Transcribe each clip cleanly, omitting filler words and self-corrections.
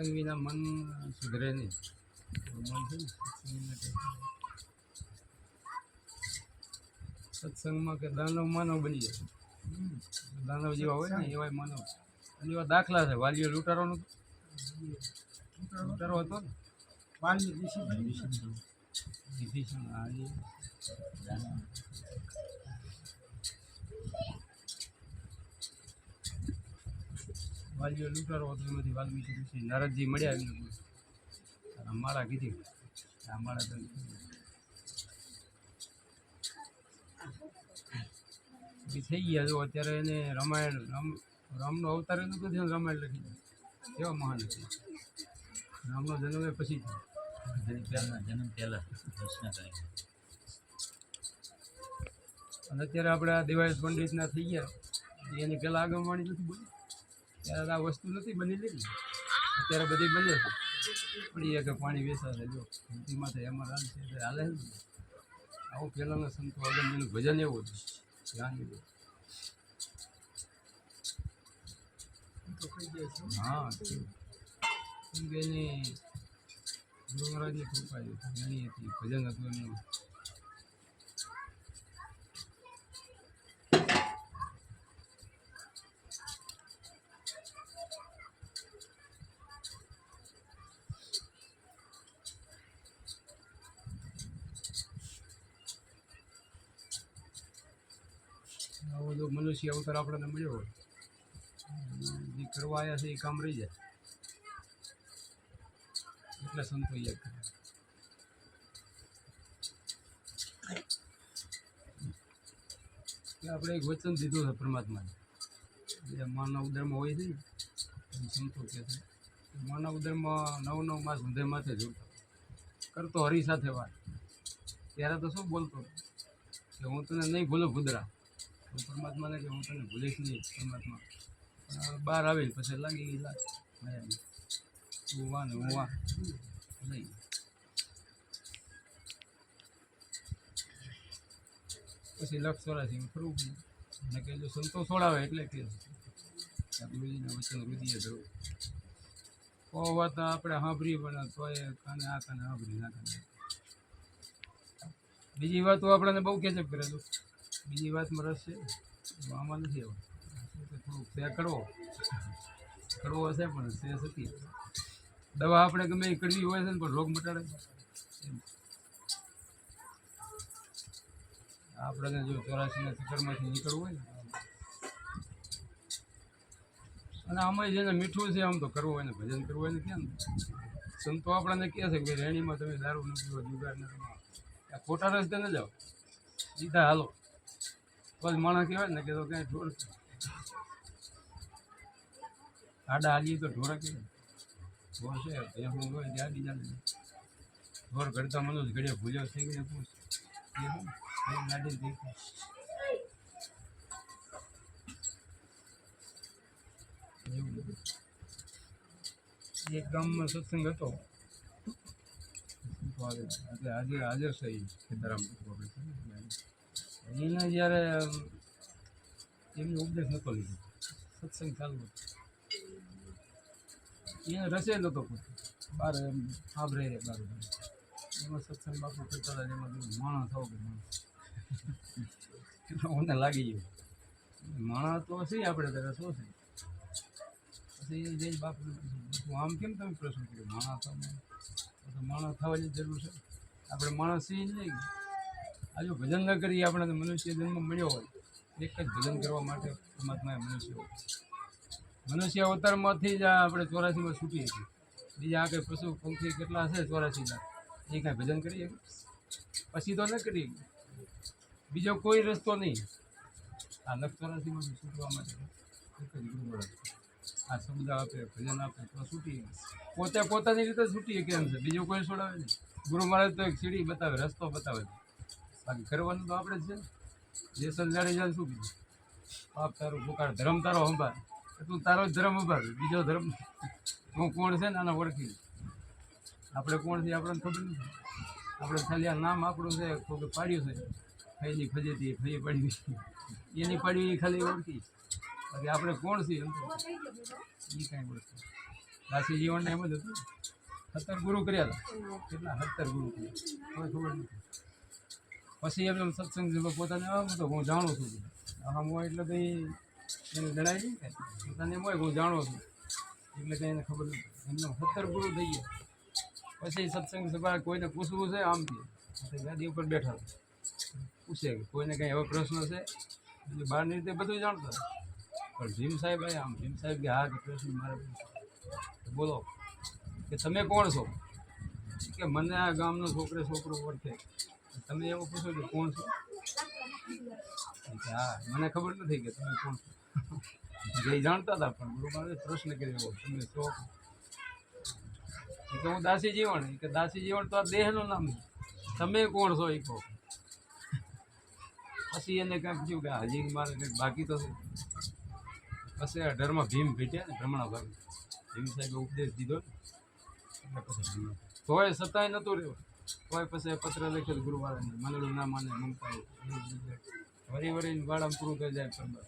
સત્સંગ વિના મન સુધરે નહીં. મન છે ને સત્સંગ માટે સત્સંગમાં કે દાનવ માનવ બની જાય. દાનવ જેવા હોય ને એવા માનવ એવા દાખલા છે. વાલીઓ લૂંટારો લૂંટારો હતો ને વાલી વિભીષણ. વાલીઓ લૂંટારો હતો એમાંથી વાલ્મીકી ઋષિ નારદજી મળ્યા એમને માળા કીધી. આ માળા થઈ ગયા. જો અત્યારે એને રામાયણ રામનો અવતાર એનું તો થયું, રામાયણ લખી દે કેવા મહાન છે. રામનો જન્મ એ પછી જન્મ પહેલા રચના કરી. અને અત્યારે આપણે આ દેવાયત પંડિતના થઈ ગયા એની પહેલાં આગમવાણી નથી બોલી. ત્યારે આ વસ્તુ નથી બનેલી ને, અત્યારે બધી બને છે. પડીએ કે પાણી વેચાશે. જો ધરતીમાંથી એમાં હાલ છે હાલે છે. આવું પહેલાંના સંતો આગળનું ભજન એવું હતું. ધ્યાન એવું. હા કેમ કે એની ગુરુ મહારાજની કૃપા એની હતી. ભજન હતું એનું. આવો જો મનુષ્ય અવતાર આપણને મળ્યો હોય, જે કરવા આવ્યા છે એ કામ રહી જાય. એટલે સંતો યાદ કરે. આપણે એક વચન દીધું છે પરમાત્માને. જે માનવ ઉદરમાં હોય છે ને સંતો કહે છે માનવ ઉદરમાં 9 માસ ઊંધે માથે જોડતો કરતો હરી સાથે વાત. ત્યારે તો શું બોલતો કે હું તને નહીં ભૂલું ભૂદરા. પરમાત્માને કે હું તને ભૂલીશ નહીં. પરમાત્મા બહાર આવીને પછી લાગી તું વા ને હું વા નહીં. પછી 184 ફરવું પડે. અને કે જો સંતો છોડાવે એટલે કે ગુરુજીના વચન રુદીએ ધરવું. કો વાત આપણે સાંભળી પણ તોય કાને આ કાને સાંભળી ના કાને. બીજી વાતો આપણને બહુ કેચઅપ કરે છે. બીજી વાતમાં રસ છે, આમાં નથી. આવું થોડુંક તે કડવો હશે પણ તે સતી. દવા આપણે ગમે એ કડવી હોય છે ને પણ રોગ મટાડે. આપણને જો 84ના ચક્કરમાંથી નીકળવું હોય ને, અને આમાં જેને મીઠું છે આમ તો કરવું હોય ને ભજન કરવું હોય ને કેમ સંતો આપણને કહે છે કે રેણીમાં તમે દારૂ ન પીવો, જુગાર ન રમો, ખોટા રસ્તે ન જાઓ, સીધા હાલો. બસ માણસ કહેવાય ને કે તો ક્યાંય ઢોર આડા હાલીએ તો ઢોરા કહેવાય. ઢોર છે ભેંસું હોય ત્યાં આડી ચાલે. ઢોર ઘડતા મનુષ્ય ઘડીએ ભૂલ્યો થઈ ગયો પૂછ ગાડી દેખો. એક ગામમાં સત્સંગ હતો એટલે આજે હાજર છે સીતારામ. એને જ્યારે એમનો ઉપદેશ નહોતો લીધો, સત્સંગ ચાલુ હતો. એને રસે નહોતો બાર સાંભળે બાર એમાં સત્સંગ બાપુ કરતા હતા. એમાં માણસ થવો કે માણસ મને લાગી ગયું માણસ તો હશે આપણે ત્યારે શું છે. પછી એ જઈને બાપુ આમ કેમ તમે પ્રશ્ન કર્યો માણસ માણસ થવાની જરૂર છે. આપણે માણસ છીએ નહીં. આ જો ભજન ન કરીએ આપણે મનુષ્ય જન્મ મળ્યો હોય એક જ ભજન કરવા માટે પરમાત્માએ મનુષ્ય અવતારમાંથી જ આપણે 84માં છૂટીએ છીએ. બીજા આ કંઈ પશુ પંખી કેટલા હશે 84ના એ કાંઈ ભજન કરીએ પછી તો ન કરીએ. બીજો કોઈ રસ્તો નહીં. આ 84માં છૂટવા માટે એક જ ગુરુ મળે. આ શબ્દ આપે ભજન આપે તો છૂટીએ. પોતે પોતાની રીતે છૂટીએ કેમ છે, બીજું કોઈ છોડાવે નહીં. ગુરુ મહારાજ તો એક સીડી બતાવે, રસ્તો બતાવે છે. બાકી કરવાનું તો આપણે જ છે. જેસલ જાડેજાને શું કીધું? પાપ તારું પુકાર, ધર્મ તારો સંભાળ. તું તારો જ ધર્મ સંભાળ, બીજો ધર્મ હું કોણ છે ને આને ઓળખી. આપણે કોણ છે આપણને ખબર નથી. આપણે ખાલી આ નામ આપણું છે કોઈ પાડ્યું છે. ફઈની ફજેતી ફઈ પાડવી એની પાડવી ખાલી ઓળખી. બાકી આપણે કોણ છીએ એમ તો એ કાંઈ ઓળખી. દાસી જીવનને એમ જ હતું 17 ગુરુ કર્યા હતા. કેટલા 17 ગુરુ કર્યા કોઈ ખબર નથી. પછી એમને સત્સંગ પોતાને આમ તો હું જાણું છું આમ હોય એટલે તો એને જણાય નહીં કે પોતાને એમ હોય કે હું જાણું છું એટલે કંઈ એને ખબર નથી. એમને 17 ગુરુ થઈ ગયા. પછી સત્સંગ સભા કોઈને પૂછવું છે આમથી ગાદી ઉપર બેઠા પૂછે કે કોઈને કંઈ એવો પ્રશ્ન છે એટલે બહારની રીતે બધું જાણતા પણ ભીમ સાહેબ આમ ભીમ સાહેબ કે હા કે પ્રશ્ન મારે બોલો કે તમે કોણ છો કે મને આ ગામનો છોકરો ઓળખે તમે એવું પૂછો કે કોણ છો કે હા મને ખબર નથી કે તમે કોણ છો જે જાણતા હતા પણ ગુરુમારે પ્રશ્ન કર્યો તમે છો કે હું દાસી જીવન કે દાસી જીવન તો આ દેહનું નામ છે તમે કોણ છો એ કહો. પછી એને કાંઈક થયું કે હજી મારે કંઈક બાકી તો છે. પછી 18માં ભીમ ભેટ્યા ને ભ્રમણા ભીમ સાહેબે ઉપદેશ દીધો એટલે પછી તોય છતાંય નહોતું રહ્યો. તોય પછી પત્ર લખ્યો ગુરુવારાને મનડું ના માને મમતા વરી વાળામાં પૂરું થઈ જાય પરબત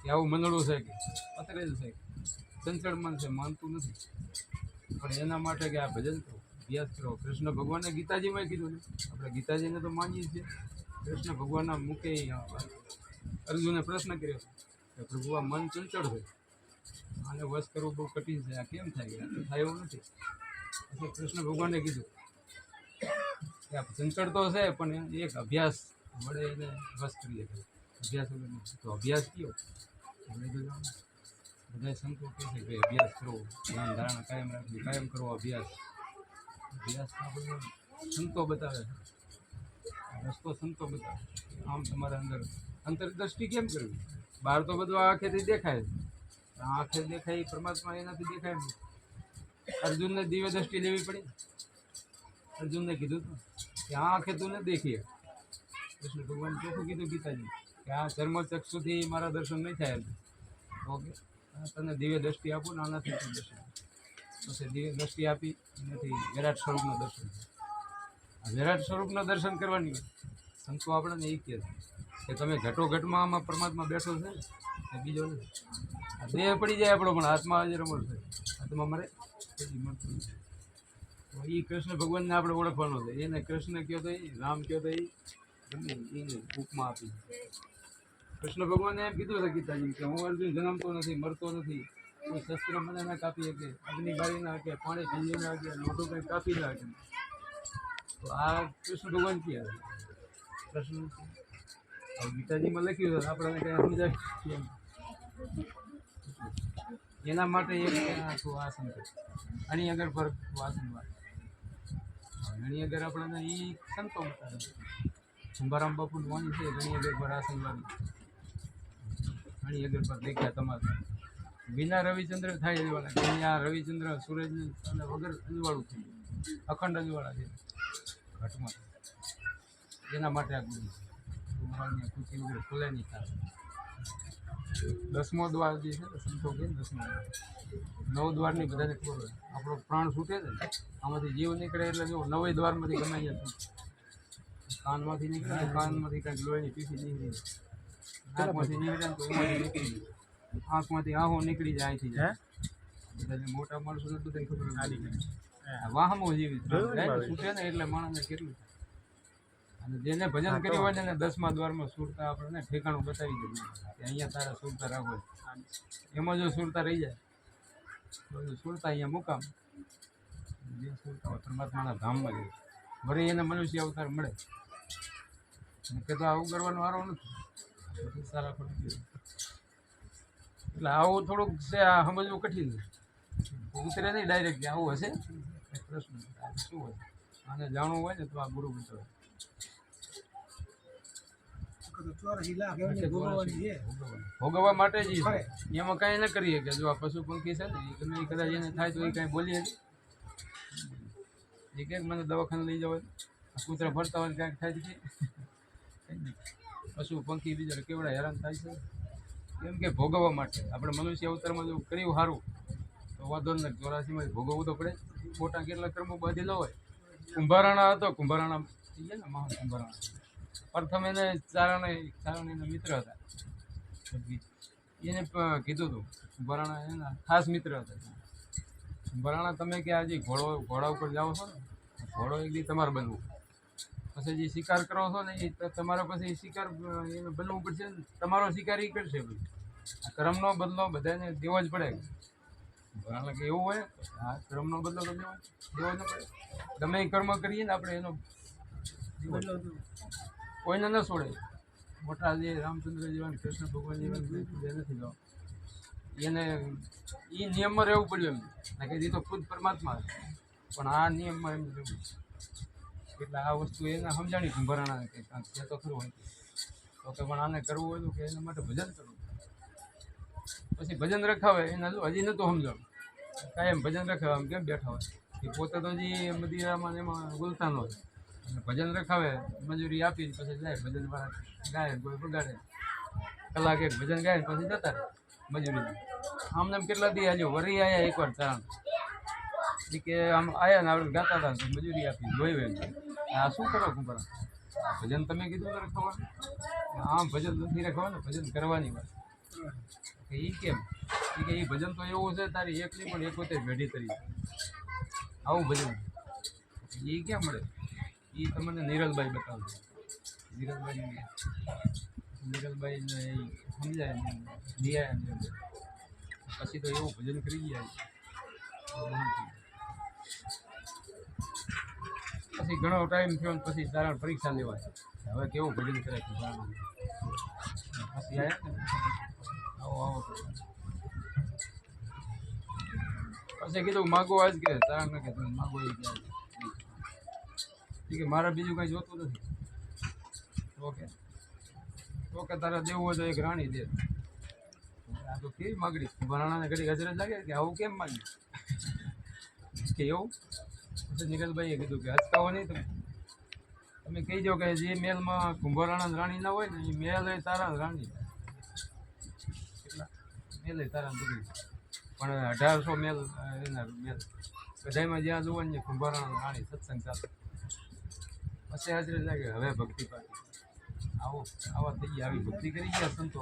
કે આવું મનડું છે કે પત્ર જ છે ચંચળ મન છે માનતું નથી પણ એના માટે કે આ ભજન કરો અભ્યાસ કરો. કૃષ્ણ ભગવાને ગીતાજીમાં કીધું છે આપણે ગીતાજીને તો માનીએ છીએ. કૃષ્ણ ભગવાનના મુખે અર્જુને પ્રશ્ન કર્યો કે પ્રભુ આ મન ચંચળ છે આને વશ કરવું બહુ કઠિન છે આ કેમ થાય આ તો થાય એવું નથી. પછી કૃષ્ણ ભગવાને કીધું કે આ ચંચળ તો છે પણ એક અભ્યાસ વડે એને વશ કરીએ અભ્યાસ વગર નથી. તો અભ્યાસ કયો બધા સંતો કહે છે કે અભ્યાસ કરવો ધ્યાન ધારણા કાયમ રાખવી કાયમ કરવો અભ્યાસ અભ્યાસ આપણે સંતો બતાવે રસ્તો સંતો બતાવે આમ તમારા અંદર અંતરદ્રષ્ટિ કેમ કરવી. બહાર તો બધું આંખેથી દેખાય આંખે દેખાય પરમાત્મા એનાથી દેખાય નહીં. અર્જુનને દિવ્ય દ્રષ્ટિ લેવી પડી. અર્જુનને કીધું હતું કે આ આંખે તું ન દેખીએ. કૃષ્ણ ભગવાન ચોખ્ખું કીધું ગીતાજી કે આ ચર્મચક્ષુથી મારા દર્શન નહીં થાય ઓકે તને દિવ્ય દ્રષ્ટિ આપું ને આનાથી તું દર્શન પછી દિવ્ય દ્રષ્ટિ આપી એનાથી વિરાટ સ્વરૂપનું દર્શન આ વિરાટ સ્વરૂપનું દર્શન કરવાની સંતો આપણને એ કહે છે કે તમે ઘટોઘટમાં આમાં પરમાત્મા બેઠો છે ને બીજો નથી. આ દેહ પડી જાય આપણો પણ આત્મા આજે રમણ છે આત્મા મરે પછી મળતું નથી. તો એ કૃષ્ણ ભગવાનને આપણે ઓળખવાનો છે. એને કૃષ્ણ કહો તો એ રામ કહો તો એ ગમે એને ઉપમા આપી. કૃષ્ણ ભગવાને એમ કીધું છે ગીતાજી કે હું અર્જુન જન્મતો નથી મરતો નથી કોઈ શસ્ત્ર મને ના કાપી શકે અગ્નિ બાળી ના શકે પાણી ભીંજી ના શકે મોઢું કંઈ કાપી ના શકે. તો આ કૃષ્ણ ભગવાન કહે કૃષ્ણ ગીતાજીમાં લખ્યું છે આપણને કંઈ સમજાય એના માટે એક આખું આસન છે અણી અગર પર આસનવાદ ઘણી અગર આપણને એ સંતો બતાવે શંભારામ બાપુનું વાણી છે ઘણી અગર પર આસનવાદી ઘણી અગર પર દેખ્યા તમારે વિના રવિચંદ્ર થાય અજવાળા કે અહીંયા રવિચંદ્ર સૂરજને અને વગર અજવાળું થઈ ગયું અખંડ અજવાળા છે ઘટમાં એના માટે આ ગુરુ છે ખુશી વગર ખુલે નહીં થાય. 10મો દ્વાર જે છે ને સંતો કે 10મો 9 દ્વારની બધાને ખબર હોય આપણો પ્રાણ છૂટે ને આમાંથી જીવ નીકળે એટલે જો 9 દ્વારમાંથી ગમે અહીંયા કાનમાંથી નીકળે તો કાનમાંથી કાંઈક લોહીની પીઠી નીકળી આંખમાંથી નીકળે તો એમાંથી નીકળી આંખમાંથી આહો નીકળી જાય અહીંથી જાય બધા મોટા માણસોને બધાને ખબર વાહમો જેવી છૂટે ને એટલે માણસને કેટલું અને જેને ભજન કર્યું હોય ને 10મા દ્વારમાં સુરતા આપણને ઠેકાણું બતાવી દે કે અહીંયા તારા સુરતા રાખો એમાં જો સુરતા રહી જાય તો સુરતા અહીંયા મુકામ જે સુરતા હોય પરમાત્માના ધામમાં જાય વળી એને મનુષ્ય અવતાર મળે કે તો આવું કરવાનો વારો નથી સારા ખોટી એટલે આવું થોડુંક છે આ સમજવું કઠિન ઉતરે નહીં ડાયરેક્ટ કે આવું હશે પ્રશ્ન શું હોય આને જાણવું હોય ને તો આ ગુરુ બતાવે ભોગવવા માટે જ એમાં કાંઈ ન કરીએ કે જો આ પશુ પંખી છે ને એ તમે કદાચ એને થાય તો એ કાંઈ બોલીએ એ કે મને દવાખાને લઈ જવાય કૂતરા ફરતા હોય કાંઈક થાય છે પશુ પંખી બીજા કેવડા હેરાન થાય છે કેમ કે ભોગવવા માટે આપણે મનુષ્ય અવતારમાં જો કર્યું સારું તો વાંધો નથી 84માં ભોગવવું તો પડે. ખોટા કેટલા કર્મો બાંધેલા હોય. કુંભારાણા હતો કુંભારાણા થઈ ગયા ને મહાન કુંભારાણા પ્રથમ એને ચારણેના મિત્ર હતા એને કીધું હતું કુંભારાણા એના ખાસ મિત્ર હતા બરાણા તમે કે આજે ઘોડા ઉપર જાઓ છો ને, ઘોડો એક દી તમારે બનવું, પછી જે શિકાર કરો છો ને એ તમારે પછી શિકાર એને બનવું પડશે ને, તમારો શિકાર એ કરશે ભાઈ. આ કર્મનો બદલો બધાને દેવો જ પડે. બરાણા કે એવું હોય, આ કર્મનો બદલો તો દેવો જ પડે. ગમે એ કર્મ કરીએ ને આપણે એનો કોઈને ન છોડે. મોટા જે રામચંદ્ર જેવા કૃષ્ણ ભગવાન જેવા નથી જવા, એને એ નિયમમાં રહેવું પડ્યું એમ, કે એ તો ખુદ પરમાત્મા છે, પણ આ નિયમમાં એમ રહેવું. એટલે આ વસ્તુ એને સમજાણી કુંભરાણાને કે ત્યાં તો ખરું હોય તો કે પણ આને કરવું હોય તો કે એના માટે ભજન કરવું. પછી ભજન રખાવે એને હજી નહોતું સમજાણું, કાયમ ભજન રખાવે આમ કેમ બેઠા હોય એ પોતે તો જે મદિરામાં એમાં બોલતા ન હોય, અને ભજન રખાવે મજૂરી આપીને પછી જાય ભજન વાળા ગાય, કોઈ બગાડે, કલાક એક ભજન ગાય ને પછી જતા રહે મજૂરી. આમને કેટલા દી આજે વરી આવ્યા એકવાર ચારણ એ કે આમ આવ્યા ને આપણે ગાતા હતા તો મજૂરી આપી જોયું એમ. આ શું કરો ખબર, ભજન તમે કીધું ને રખવાનું, આમ ભજન નથી રખવાનું, ભજન કરવાની વાત. કે એ કેમ, એ કે એ ભજન તો એવું છે તારી એક નહીં પણ 71 પેઢી કરી આવું ભજન. એ ક્યાં મળે, એ તમને નિરલબાઈ બતાવશે. નિરલબાઈને એ સમજાય દિયા પછી તો એવું ભજન કરી ગયા. પછી ઘણો ટાઈમ થયો ને પછી તારા પરીક્ષા લેવાય હવે કેવું ભજન કરે છે. પછી આવ્યા ને આવો આવો પછી કીધું માગો આજ કે તારા ને કે તમે માગો એ કે મારે બીજું કઈ જોતું નથી. ઓકે તારે દેવું હોય તો એક રાણી દે. આ તો કેવી માગણી, ભરાણાને ઘડી હજરત લાગે કે આવું કેમ માગ્યું કે એવું. પછી નિખિલભાઈએ કીધું કે હચકાવો નહીં, તમે કહી દો કે જે મેલમાં કુંભરાણા રાણી ના હોય ને એ મેલ એ તારા રાણી, એટલા મેલ એ તારા બધું, પણ 1800 મેલ એના મેલ બધામાં જ્યાં જુઓ ને કુંભરાણા રાણી સત્સંગ ચાલે. પછી હાજરી લાગે હવે ભક્તિ પાકી આવા થઈ ગયા, આવી ભક્તિ કરી ગયા સંતો.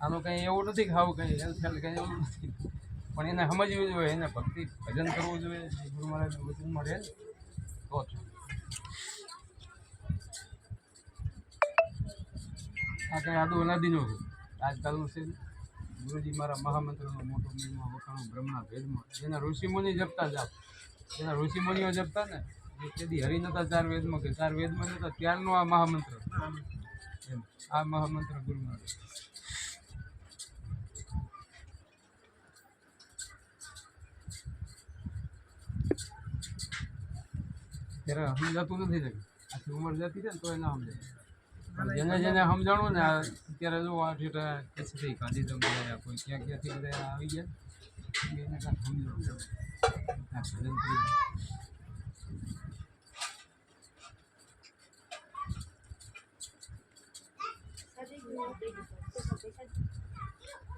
આનો કંઈ એવું નથી કે આવું કંઈ હેલ્થેલ કંઈ એવું નથી, પણ એને સમજવું જોઈએ, એને ભક્તિ ભજન કરવું જોઈએ. ગુરુ મહારાજનું વચનમાં રહે ને તો જ. આ કંઈ આદુ અનાદિનું છે આજકાલનું છે. ગુરુજી મારા મહામંત્રનો મોટો મેળમાં વખાણું બ્રહ્મના ભેદમાં, જેના ઋષિમુનિ જપતા જાઓ, જેના ઋષિમુનિઓ જપતા ને એ તેથી હરિ નતા 4 વેદમાં કે 4 વેદમાં નતા ત્યારનો આ મહામંત્ર એમ. આ મહામંત્ર ગુરુ મહારાજ ત્યારે સમજાતું નથી ને, આખી ઉંમર જતી છે ને તો એ ના સમજાય. જેને જેને સમજાણું ને અત્યારે જો આ કેસરી ગાંધીધામ ગયા કોઈ ક્યાં ક્યાંથી બધા આવી ગયા એને કાંઈ સમજાણું ભજન કર્યું.